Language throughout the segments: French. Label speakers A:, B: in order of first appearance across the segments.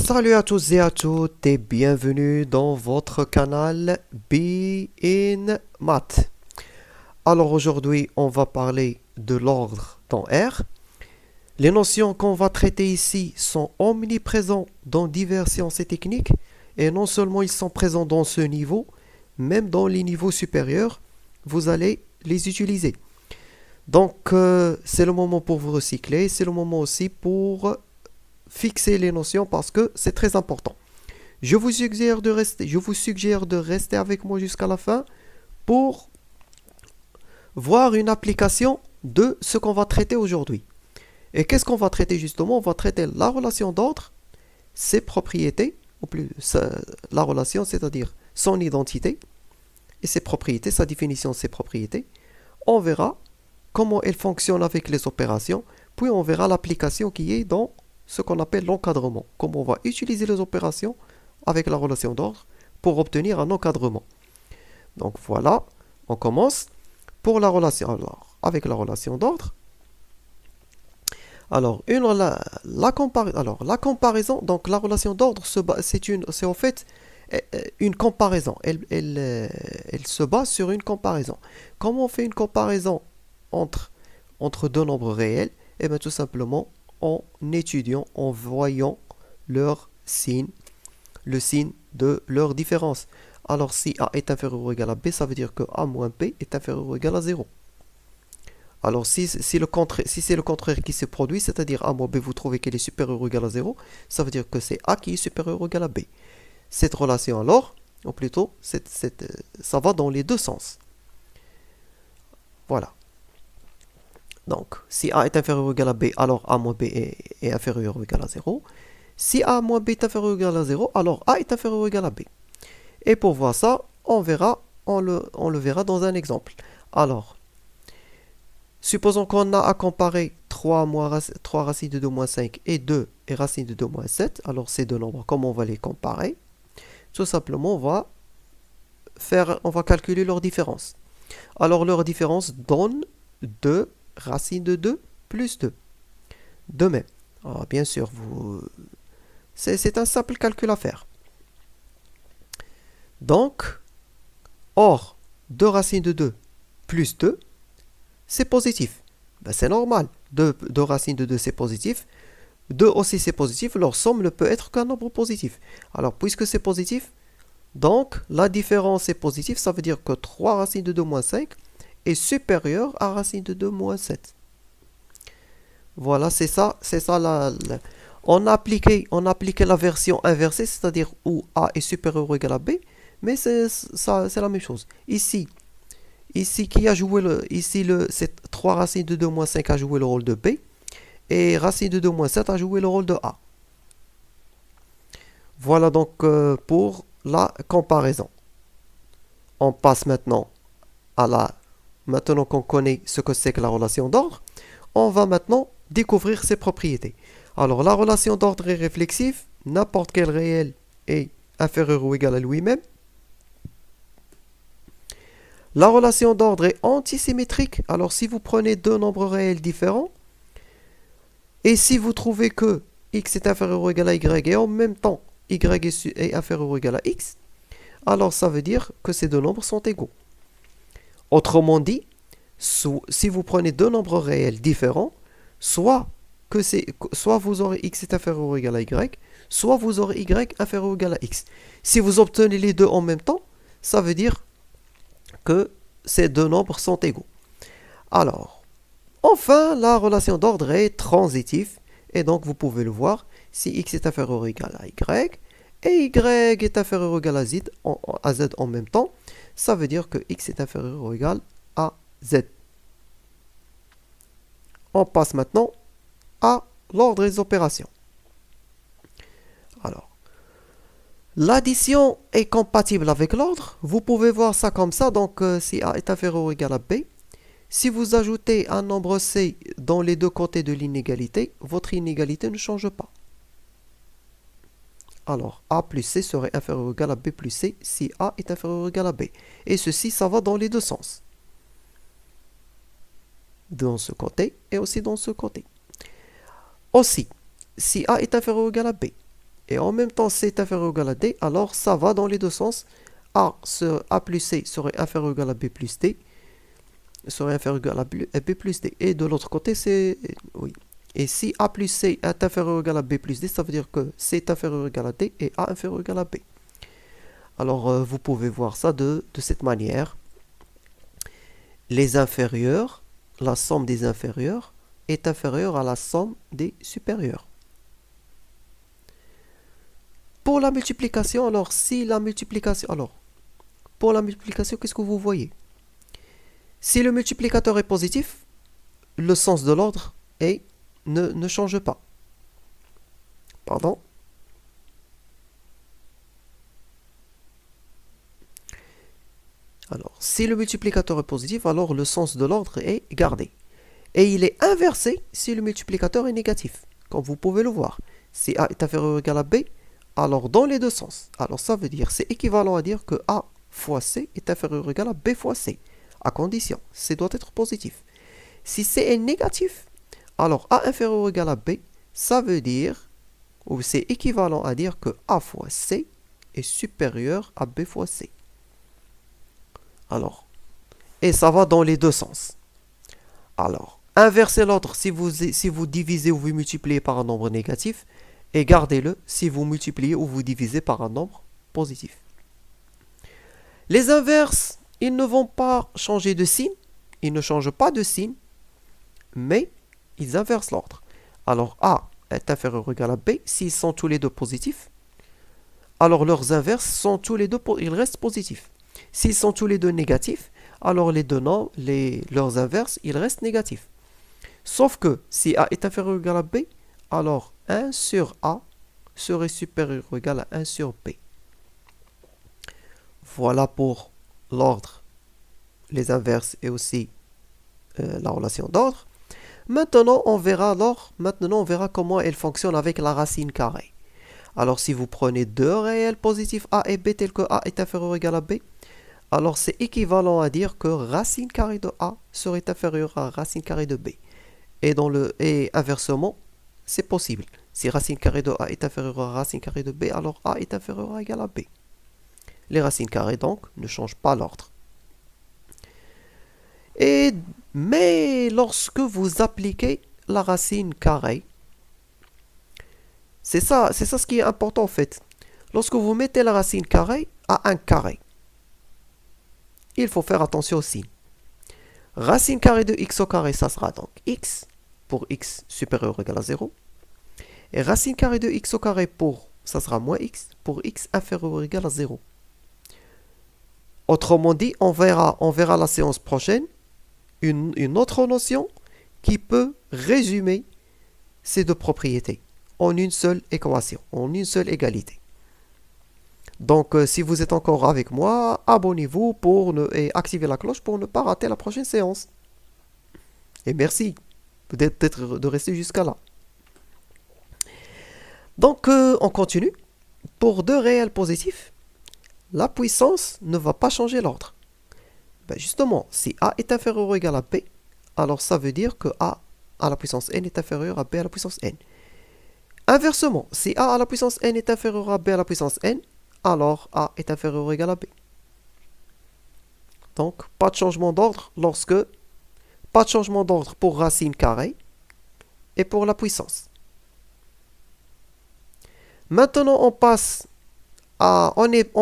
A: Salut à tous et à toutes et bienvenue dans votre canal Be in Math. Alors aujourd'hui, on va parler de l'ordre dans R. Les notions qu'on va traiter ici sont omniprésentes dans diverses sciences et techniques et non seulement ils sont présents dans ce niveau, même dans les niveaux supérieurs, vous allez les utiliser. Donc c'est le moment pour vous recycler, c'est le moment aussi pour fixer les notions parce que c'est très important. Je vous suggère de rester avec moi jusqu'à la fin pour voir une application de ce qu'on va traiter aujourd'hui. Et qu'est-ce qu'on va traiter justement? On va traiter la relation d'ordre, ses propriétés, ou plus la relation, c'est-à-dire son identité, et ses propriétés, sa définition de ses propriétés. On verra comment elle fonctionne avec les opérations, puis on verra l'application qui est dans ce qu'on appelle l'encadrement, comment on va utiliser les opérations avec la relation d'ordre pour obtenir un encadrement. Donc voilà, on commence pour la relation. Alors, avec la relation d'ordre, alors, la comparaison, donc la relation d'ordre, c'est en fait une comparaison. Elle se base sur une comparaison. Comment on fait une comparaison entre, entre deux nombres réels? Eh bien, tout simplement en étudiant, en voyant leur signe, le signe de leur différence. Alors, si A est inférieur ou égal à B, ça veut dire que A moins B est inférieur ou égal à 0. Alors, si c'est le contraire qui se produit, c'est-à-dire A moins B, vous trouvez qu'elle est supérieure ou égale à 0, ça veut dire que c'est A qui est supérieur ou égal à B. Cette relation alors, ou plutôt, ça va dans les deux sens. Voilà. Donc, si A est inférieur ou égal à B, alors A moins B est inférieur ou égal à 0. Si A moins B est inférieur ou égal à 0, alors A est inférieur ou égal à B. Et pour voir ça, on le verra dans un exemple. Alors, supposons qu'on a à comparer 3 racines de 2 moins 5 et 2 et racine de 2 moins 7. Alors ces deux nombres, comment on va les comparer? Tout simplement, on va calculer leur différence. Alors leur différence donne 2 racine de 2 plus 2. De même. Alors, bien sûr, c'est un simple calcul à faire. Donc, or, 2 racines de 2 plus 2, c'est positif. Ben, c'est normal. 2 racines de 2, c'est positif. 2 aussi, c'est positif. Leur somme ne peut être qu'un nombre positif. Alors, puisque c'est positif, donc la différence est positive. Ça veut dire que 3 racines de 2 moins 5 est supérieur à racine de 2 moins 7. Voilà, c'est ça. On a appliqué la version inversée, c'est-à-dire où A est supérieur ou égal à B. Mais c'est la même chose. Ici, qui a joué c'est 3 racines de 2 moins 5 a joué le rôle de B. Et racine de 2 moins 7 a joué le rôle de A. Voilà donc pour la comparaison. On passe maintenant Maintenant qu'on connaît ce que c'est que la relation d'ordre, on va maintenant découvrir ses propriétés. Alors la relation d'ordre est réflexive. N'importe quel réel est inférieur ou égal à lui-même. La relation d'ordre est antisymétrique. Alors si vous prenez deux nombres réels différents, et si vous trouvez que x est inférieur ou égal à y et en même temps y est inférieur ou égal à x, alors ça veut dire que ces deux nombres sont égaux. Autrement dit, si vous prenez deux nombres réels différents, soit vous aurez x est inférieur ou égal à y, soit vous aurez y inférieur ou égal à x. Si vous obtenez les deux en même temps, ça veut dire que ces deux nombres sont égaux. Alors, enfin, la relation d'ordre est transitive, et donc vous pouvez le voir, si x est inférieur ou égal à y, et y est inférieur ou égal à z en même temps, ça veut dire que x est inférieur ou égal à z. On passe maintenant à l'ordre des opérations. Alors, l'addition est compatible avec l'ordre. Vous pouvez voir ça comme ça. Donc, si A est inférieur ou égal à B, si vous ajoutez un nombre C dans les deux côtés de l'inégalité, votre inégalité ne change pas. Alors, A plus C serait inférieur ou égal à B plus C si A est inférieur ou égal à B. Et ceci, ça va dans les deux sens. Dans ce côté et aussi dans ce côté. Aussi, si A est inférieur ou égal à B, et en même temps C est inférieur ou égal à D, alors ça va dans les deux sens. A plus C serait inférieur ou égal à B plus D, serait inférieur ou égal à B plus D. Et de l'autre côté, c'est... Oui. Et si A plus C est inférieur ou égal à B plus D, ça veut dire que C est inférieur ou égal à D et A inférieur ou égal à B. Alors, vous pouvez voir ça de cette manière. Les inférieurs, la somme des inférieurs est inférieure à la somme des supérieurs. Pour la multiplication, alors, pour la multiplication, qu'est-ce que vous voyez? Si le multiplicateur est positif, le sens de l'ordre ne change pas. Pardon. Alors, si le multiplicateur est positif, alors le sens de l'ordre est gardé. Et il est inversé si le multiplicateur est négatif, comme vous pouvez le voir. Si A est inférieur ou égal à B, alors dans les deux sens. Alors ça veut dire, c'est équivalent à dire que A fois C est inférieur ou égal à B fois C, à condition, C doit être positif. Si C est négatif, alors A inférieur ou égal à B, ça veut dire, ou c'est équivalent à dire que A fois C est supérieur à B fois C. Alors, et ça va dans les deux sens. Alors, inversez l'ordre si vous divisez ou vous multipliez par un nombre négatif, et gardez-le si vous multipliez ou vous divisez par un nombre positif. Les inverses, ils ne vont pas changer de signe, ils ne changent pas de signe, mais ils inversent l'ordre. Alors A est inférieur ou égal à B, s'ils sont tous les deux positifs, alors leurs inverses sont tous les deux, ils restent positifs. S'ils sont tous les deux négatifs, alors leurs inverses, ils restent négatifs. Sauf que si A est inférieur ou égal à B, alors 1 sur A serait supérieur ou égal à 1 sur B. Voilà pour l'ordre, les inverses et aussi la relation d'ordre. Maintenant, on verra comment elle fonctionne avec la racine carrée. Alors, si vous prenez deux réels positifs A et B tels que A est inférieur ou égal à B, alors c'est équivalent à dire que racine carrée de A serait inférieure à racine carrée de B. Et inversement, c'est possible. Si racine carrée de A est inférieure à racine carrée de B, alors A est inférieur à égal à B. Les racines carrées, donc, ne changent pas l'ordre. Mais lorsque vous appliquez la racine carrée, c'est ça ce qui est important en fait. Lorsque vous mettez la racine carrée à un carré, il faut faire attention au signe. Racine carrée de x au carré, ça sera donc x pour x supérieur ou égal à 0. Et racine carrée de x au carré ça sera moins x pour x inférieur ou égal à 0. Autrement dit, on verra la séance prochaine une autre notion qui peut résumer ces deux propriétés en une seule équation, en une seule égalité. Donc, si vous êtes encore avec moi, abonnez-vous et activez la cloche pour ne pas rater la prochaine séance. Et merci de rester jusqu'à là. Donc, on continue. Pour deux réels positifs, la puissance ne va pas changer l'ordre. Ben justement, si A est inférieur ou égal à B, alors ça veut dire que A à la puissance n est inférieur à B à la puissance n. Inversement, si A à la puissance n est inférieur à B à la puissance n, alors A est inférieur ou égal à B. Donc, pas de changement d'ordre pas de changement d'ordre pour racine carrée et pour la puissance. Maintenant, on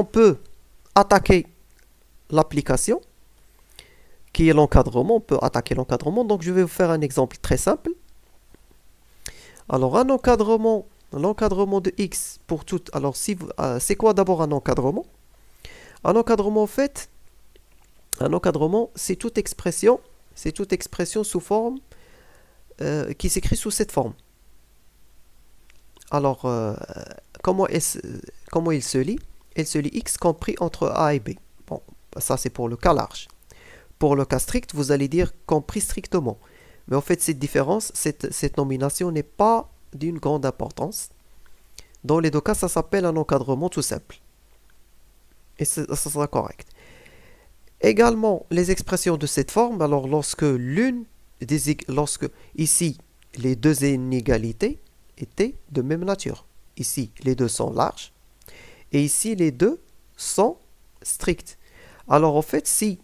A: peut attaquer l'application qui est l'encadrement. On peut attaquer l'encadrement. Donc, je vais vous faire un exemple très simple. Alors, l'encadrement de x pour tout. Alors, c'est quoi d'abord un encadrement? Un encadrement, en fait, c'est toute expression sous forme qui s'écrit sous cette forme. Alors, comment il se lit? Il se lit x compris entre a et b. Bon, ça c'est pour le cas large. Pour le cas strict, vous allez dire compris strictement. Mais en fait, cette différence, cette nomination n'est pas d'une grande importance. Dans les deux cas, ça s'appelle un encadrement tout simple. Et ça sera correct. Également, les expressions de cette forme, alors lorsque ici, les deux inégalités étaient de même nature. ici, les deux sont larges. Et ici, les deux sont stricts. Alors, en fait, si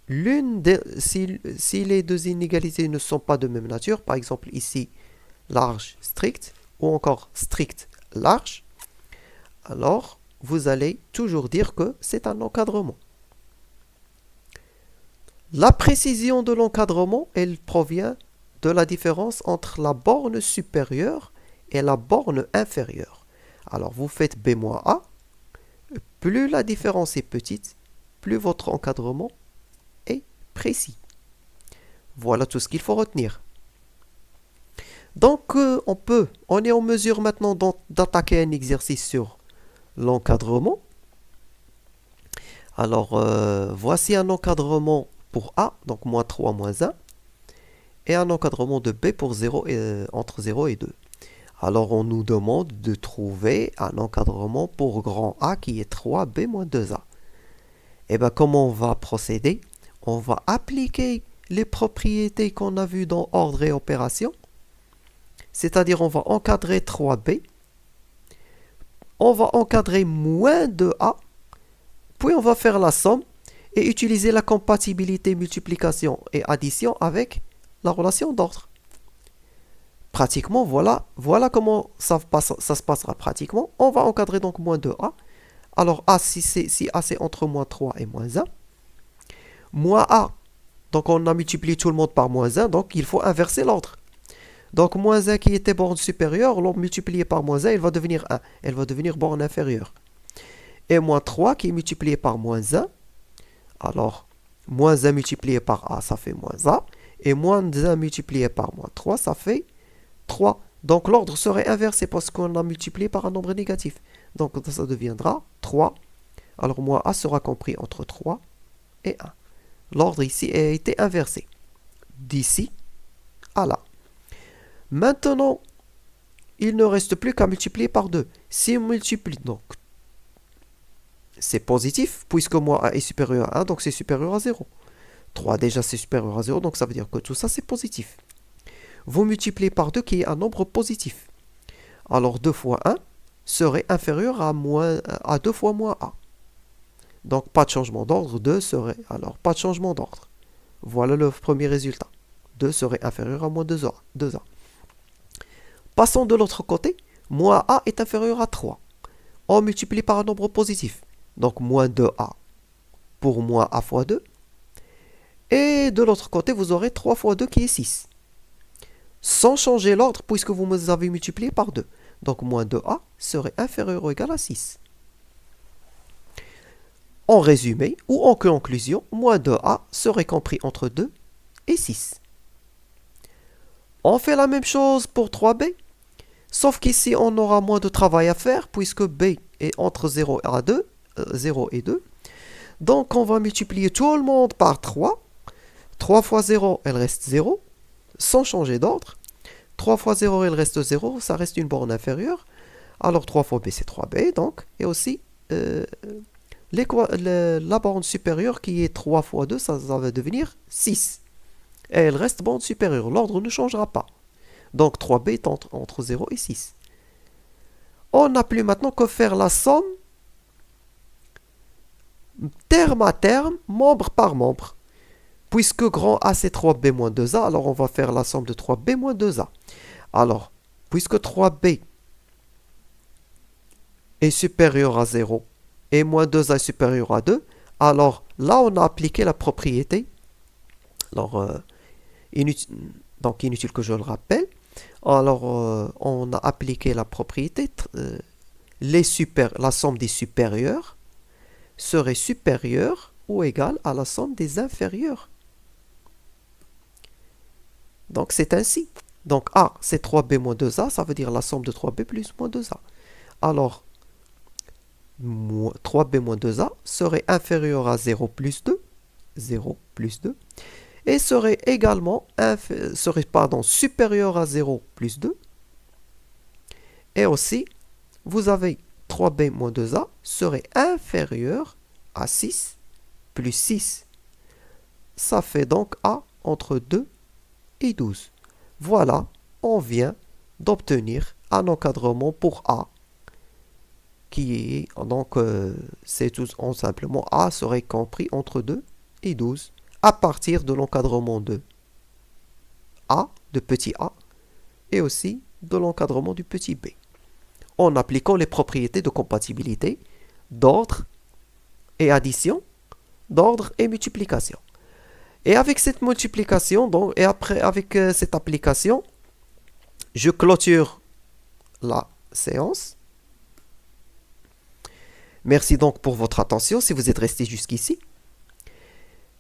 A: les deux inégalités ne sont pas de même nature, par exemple ici, large, strict, ou encore strict, large, alors vous allez toujours dire que c'est un encadrement. La précision de l'encadrement, elle provient de la différence entre la borne supérieure et la borne inférieure. Alors vous faites B-A, plus la différence est petite, plus votre encadrement est précis. Voilà tout ce qu'il faut retenir. Donc on est en mesure maintenant d'attaquer un exercice sur l'encadrement. Alors voici un encadrement pour A, donc moins 3, moins 1, et un encadrement de B pour 0 entre 0 et 2. Alors on nous demande de trouver un encadrement pour grand A qui est 3B moins 2A. Et bien comment on va procéder? On va appliquer les propriétés qu'on a vues dans ordre et opération. C'est-à-dire on va encadrer 3B, on va encadrer moins 2A, puis on va faire la somme et utiliser la compatibilité multiplication et addition avec la relation d'ordre. Pratiquement, voilà comment ça se passera pratiquement. On va encadrer donc moins 2A. Alors A, si A c'est entre moins 3 et moins 1. Moins A, donc on a multiplié tout le monde par moins 1, donc il faut inverser l'ordre. Donc moins 1 qui était borne supérieure, l'on multiplié par moins 1, elle va devenir 1. Elle va devenir borne inférieure. Et moins 3 qui est multiplié par moins 1. Alors, moins 1 multiplié par A, ça fait moins A. Et moins 1 multiplié par moins 3, ça fait 3. Donc l'ordre serait inversé parce qu'on a multiplié par un nombre négatif. Donc ça deviendra 3. Alors moins A sera compris entre 3 et 1. L'ordre ici a été inversé. D'ici à là. Maintenant, il ne reste plus qu'à multiplier par 2. Si on multiplie, donc, c'est positif, puisque moins A est supérieur à 1, donc c'est supérieur à 0. 3 déjà c'est supérieur à 0, donc ça veut dire que tout ça c'est positif. Vous multipliez par 2 qui est un nombre positif. Alors 2 fois 1 serait inférieur à 2 fois moins A. Donc pas de changement d'ordre, 2 serait... Alors pas de changement d'ordre. Voilà le premier résultat. 2 serait inférieur à moins 2A. Passons de l'autre côté. Moins A est inférieur à 3. On multiplie par un nombre positif. Donc moins 2A pour moins A fois 2. Et de l'autre côté, vous aurez 3 fois 2 qui est 6. Sans changer l'ordre, puisque vous me avez multiplié par 2. Donc moins 2A serait inférieur ou égal à 6. En résumé, ou en conclusion, moins 2A serait compris entre 2 et 6. On fait la même chose pour 3B, sauf qu'ici on aura moins de travail à faire, puisque B est entre 0 et 2. Donc on va multiplier tout le monde par 3. 3 fois 0, elle reste 0, sans changer d'ordre. 3 fois 0, elle reste 0, ça reste une borne inférieure. Alors 3 fois B, c'est 3B, donc. Et aussi, la borne supérieure qui est 3 fois 2, ça va devenir 6. Et elle reste borne supérieure, l'ordre ne changera pas. Donc 3B est entre 0 et 6. On n'a plus maintenant que faire la somme terme à terme, membre par membre. Puisque grand A c'est 3B moins 2A, alors on va faire la somme de 3B moins 2A. Alors, puisque 3B est supérieur à 0 et moins 2A est supérieur à 2, alors là on a appliqué la propriété. Alors, inutile que je le rappelle. Alors, on a appliqué la propriété. La somme des supérieurs serait supérieure ou égale à la somme des inférieurs. Donc c'est ainsi. Donc A c'est 3B moins 2A, ça veut dire la somme de 3B plus moins 2A. Alors 3B moins 2A serait inférieur à 0 plus 2, 0 plus 2, et serait également supérieur à 0 plus 2. Et aussi, vous avez 3B moins 2A serait inférieur à 6 plus 6. Ça fait donc A entre 2 et 12. Voilà, on vient d'obtenir un encadrement pour A, qui est, donc, c'est tout simplement A serait compris entre 2 et 12, à partir de l'encadrement de A, de petit a, et aussi de l'encadrement du petit b, en appliquant les propriétés de compatibilité, d'ordre et addition, d'ordre et multiplication. Et avec cette multiplication, donc, et après, avec cette application, je clôture la séance. Merci donc pour votre attention si vous êtes resté jusqu'ici.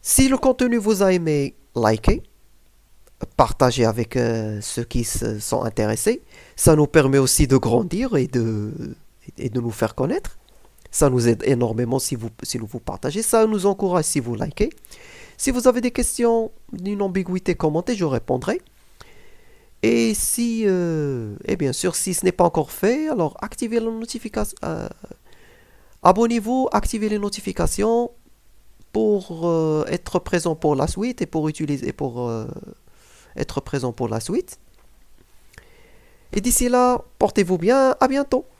A: Si le contenu vous a aimé, likez, partagez avec ceux qui sont intéressés. Ça nous permet aussi de grandir et de nous faire connaître. Ça nous aide énormément si vous partagez. Ça nous encourage si vous likez. Si vous avez des questions, une ambiguïté, commentez, je répondrai. Et si, et bien sûr, si ce n'est pas encore fait, alors activez la notification. Abonnez-vous, activez les notifications pour être présent pour la suite et pour utiliser pour être présent pour la suite. Et d'ici là, portez-vous bien, à bientôt.